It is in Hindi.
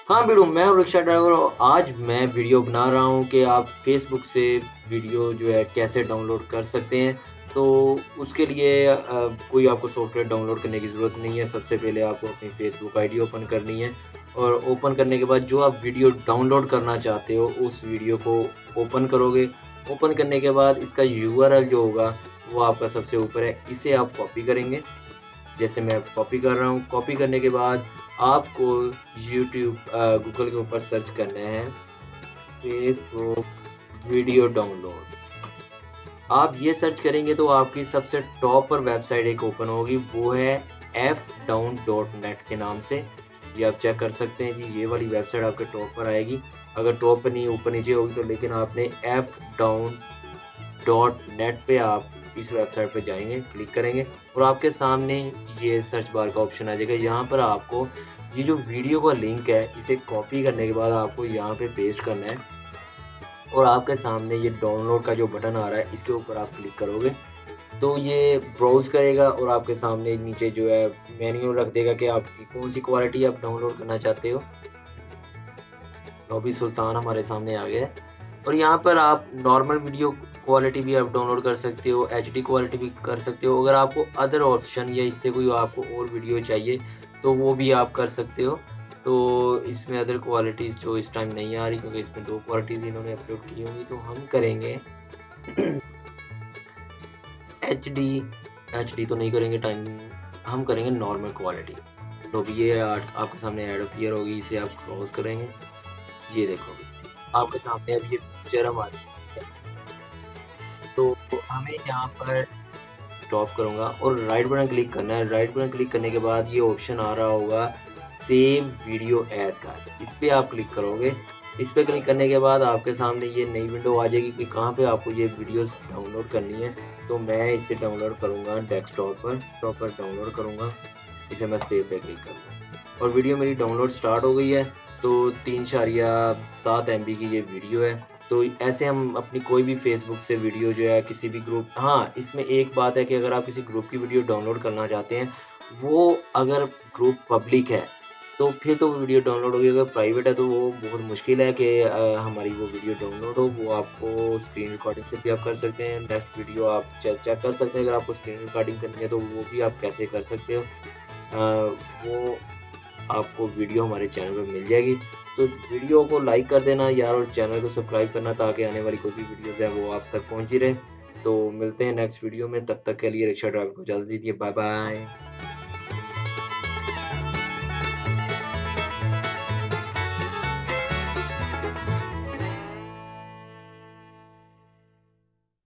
हाँ वीडियो, मैं हूँ रिक्शा ड्राइवर और आज मैं वीडियो बना रहा हूँ कि आप फेसबुक से वीडियो जो है कैसे डाउनलोड कर सकते हैं। तो उसके लिए कोई आपको सॉफ्टवेयर डाउनलोड करने की ज़रूरत नहीं है। सबसे पहले आपको अपनी फेसबुक आईडी ओपन करनी है और ओपन करने के बाद जो आप वीडियो डाउनलोड करना चाहते हो उस वीडियो को ओपन करोगे। ओपन करने के बाद इसका यूआरएल जो होगा वो आपका सबसे ऊपर है, इसे आप कॉपी करेंगे। जैसे मैं कॉपी कर रहा हूँ, कॉपी करने के बाद आपको गूगल के ऊपर सर्च करना है फेसबुक वीडियो डाउनलोड। आप ये सर्च करेंगे तो आपकी सबसे टॉप पर वेबसाइट एक ओपन होगी, वो है fdown.net के नाम से। ये आप चेक कर सकते हैं कि ये वाली वेबसाइट आपके टॉप पर आएगी। अगर टॉप पर नहीं ऊपर नीचे होगी तो लेकिन आपने fdown.net पे आप इस वेबसाइट पे जाएंगे, क्लिक करेंगे और आपके सामने ये सर्च बार का ऑप्शन आ जाएगा। यहाँ पर आपको ये जो वीडियो का लिंक है इसे कॉपी करने के बाद आपको यहाँ पे पेस्ट करना है और आपके सामने ये डाउनलोड का जो बटन आ रहा है इसके ऊपर आप क्लिक करोगे तो ये ब्राउज़ करेगा और आपके सामने नीचे जो है मेन्यू रख देगा कि आपकी कौन सी क्वालिटी आप डाउनलोड करना चाहते हो। तो अभी सुल्तान हमारे सामने आ गया है और यहाँ पर आप नॉर्मल वीडियो क्वालिटी भी आप डाउनलोड कर सकते हो, एचडी क्वालिटी भी कर सकते हो। अगर आपको अदर ऑप्शन या इससे कोई आपको और वीडियो चाहिए तो वो भी आप कर सकते हो। तो इसमें अदर क्वालिटीज़ जो इस टाइम नहीं आ रही क्योंकि इसमें 2 क्वालिटीज़ इन्होंने अपलोड की होंगी तो हम करेंगे एचडी। एचडी तो नहीं करेंगे टाइम, हम करेंगे नॉर्मल क्वालिटी। तो अभी ये आपके सामने ऐड अपीयर होगी, इसे आप क्लोज करेंगे। ये देखोगे आपके सामने अब ये पिक्चर हमारी है। तो हमें यहाँ पर स्टॉप करूँगा और राइट बटन क्लिक करना है। राइट बटन क्लिक करने के बाद ये ऑप्शन आ रहा होगा सेव वीडियो एज का, इस पे आप क्लिक करोगे। इस पे क्लिक करने के बाद आपके सामने ये नई विंडो आ जाएगी कि कहाँ पे आपको ये वीडियोस डाउनलोड करनी है। तो मैं इसे डाउनलोड करूँगा डेस्कटॉप पर डाउनलोड करूँगा। इसे मैं सेव पे क्लिक करूँगा और वीडियो मेरी डाउनलोड स्टार्ट हो गई है। तो 3.7 MB की ये वीडियो है। तो ऐसे हम अपनी कोई भी फेसबुक से वीडियो जो है किसी भी ग्रुप, हाँ इसमें एक बात है कि अगर आप किसी ग्रुप की वीडियो डाउनलोड करना चाहते हैं, वो अगर ग्रुप पब्लिक है तो फिर तो वो वीडियो डाउनलोड होगी। अगर प्राइवेट है तो वो बहुत मुश्किल है कि हमारी वो वीडियो डाउनलोड हो। वो आपको स्क्रीन रिकॉर्डिंग से भी आप कर सकते हैं। नेक्स्ट वीडियो आप चेक कर सकते हैं। अगर आपको स्क्रीन रिकॉर्डिंग करनी है तो वो भी आप कैसे कर सकते हो, वो आपको वीडियो हमारे चैनल पे मिल जाएगी। तो वीडियो को लाइक कर देना यार और चैनल को सब्सक्राइब करना ताकि आने वाली कोई भी वीडियोज़ है वो आप तक पहुँची रहे। तो मिलते हैं नेक्स्ट वीडियो में, तब तक के लिए रिक्शा ड्राइवर को इजाज़त दीजिए। Bye bye.